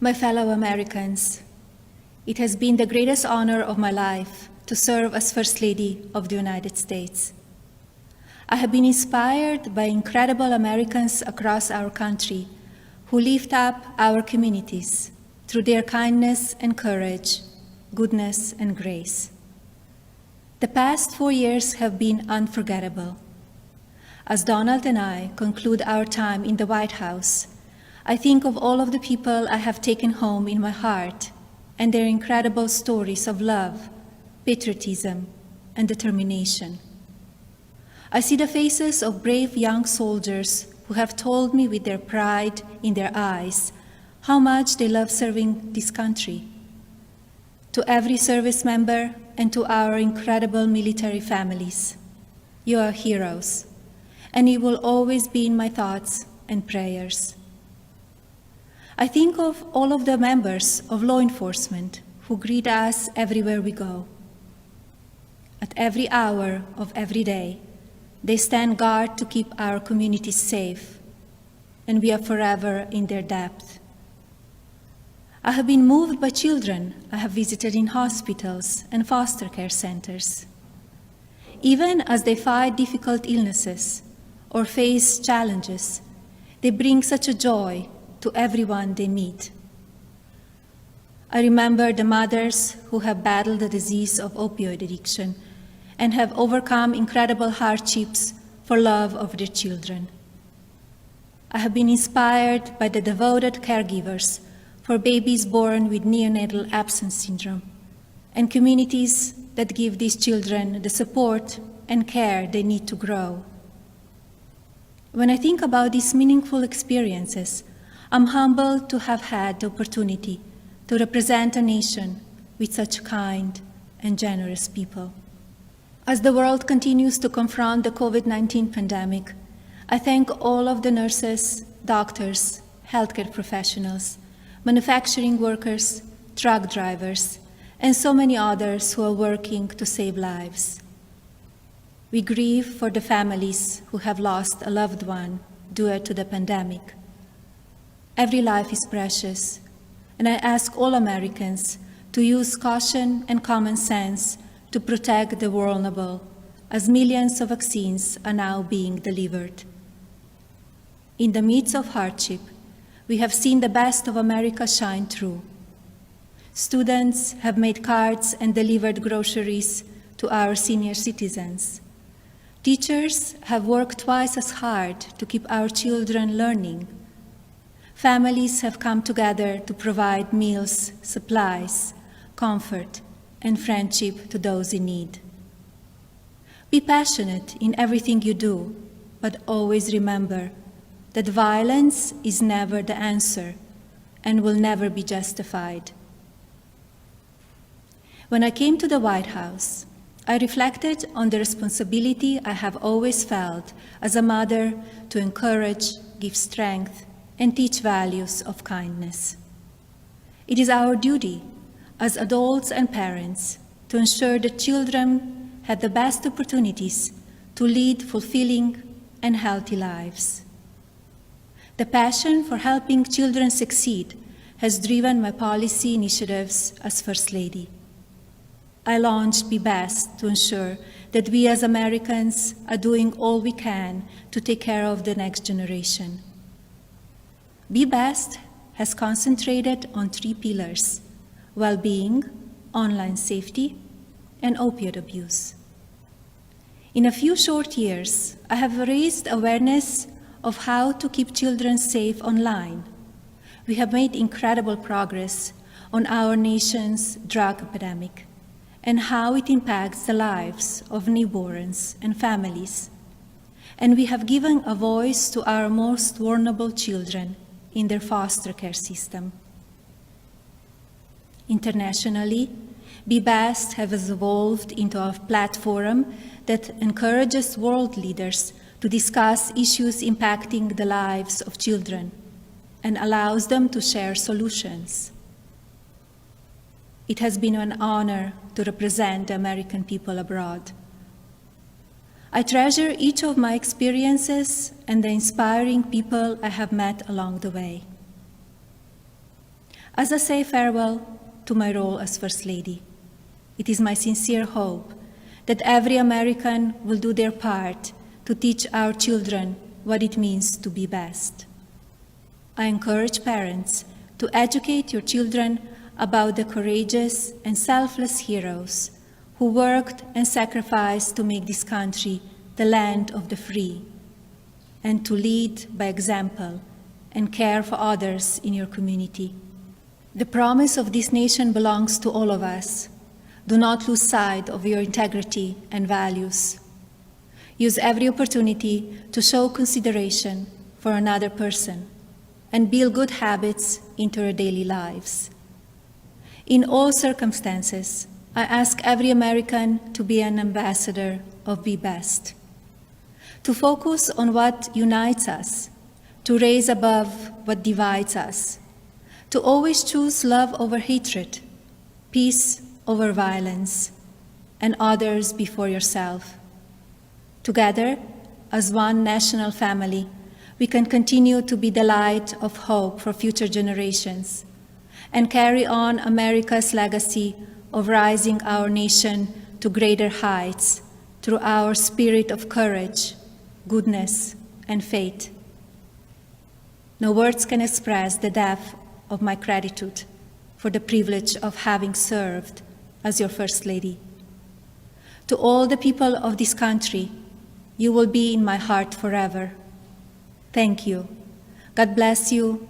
My fellow Americans, it has been the greatest honor of my life to serve as First Lady of the United States. I have been inspired by incredible Americans across our country who lift up our communities through their kindness and courage, goodness and grace. The past 4 years have been unforgettable. As Donald and I conclude our time in the White House, I think of all of the people I have taken home in my heart and their incredible stories of love, patriotism, and determination. I see the faces of brave young soldiers who have told me with their pride in their eyes how much they love serving this country. To every service member and to our incredible military families, you are heroes, and you will always be in my thoughts and prayers. I think of all of the members of law enforcement who greet us everywhere we go. At every hour of every day, they stand guard to keep our communities safe, and we are forever in their debt. I have been moved by children I have visited in hospitals and foster care centers. Even as they fight difficult illnesses or face challenges, they bring such a joy to everyone they meet. I remember the mothers who have battled the disease of opioid addiction and have overcome incredible hardships for love of their children. I have been inspired by the devoted caregivers for babies born with neonatal absence syndrome and communities that give these children the support and care they need to grow. When I think about these meaningful experiences, I'm humbled to have had the opportunity to represent a nation with such kind and generous people. As the world continues to confront the COVID-19 pandemic, I thank all of the nurses, doctors, healthcare professionals, manufacturing workers, truck drivers, and so many others who are working to save lives. We grieve for the families who have lost a loved one due to the pandemic. Every life is precious, and I ask all Americans to use caution and common sense to protect the vulnerable, as millions of vaccines are now being delivered. In the midst of hardship, we have seen the best of America shine through. Students have made cards and delivered groceries to our senior citizens. Teachers have worked twice as hard to keep our children learning. Families have come together to provide meals, supplies, comfort, and friendship to those in need. Be passionate in everything you do, but always remember that violence is never the answer and will never be justified. When I came to the White House, I reflected on the responsibility I have always felt as a mother to encourage, give strength, and teach values of kindness. It is our duty as adults and parents to ensure that children have the best opportunities to lead fulfilling and healthy lives. The passion for helping children succeed has driven my policy initiatives as First Lady. I launched Be Best to ensure that we as Americans are doing all we can to take care of the next generation. Be Best has concentrated on 3 pillars: well-being, online safety, and opioid abuse. In a few short years, I have raised awareness of how to keep children safe online. We have made incredible progress on our nation's drug epidemic and how it impacts the lives of newborns and families. And we have given a voice to our most vulnerable children in their foster care system. Internationally, Be Best has evolved into a platform that encourages world leaders to discuss issues impacting the lives of children and allows them to share solutions. It has been an honor to represent the American people abroad. I treasure each of my experiences and the inspiring people I have met along the way. As I say farewell to my role as First Lady, it is my sincere hope that every American will do their part to teach our children what it means to be best. I encourage parents to educate your children about the courageous and selfless heroes who worked and sacrificed to make this country the land of the free, and to lead by example and care for others in your community. The promise of this nation belongs to all of us. Do not lose sight of your integrity and values. Use every opportunity to show consideration for another person and build good habits into your daily lives. In all circumstances, I ask every American to be an ambassador of Be Best, to focus on what unites us, to raise above what divides us, to always choose love over hatred, peace over violence, and others before yourself. Together, as one national family, we can continue to be the light of hope for future generations and carry on America's legacy of rising our nation to greater heights through our spirit of courage, goodness, and faith. No words can express the depth of my gratitude for the privilege of having served as your First Lady. To all the people of this country, you will be in my heart forever. Thank you. God bless you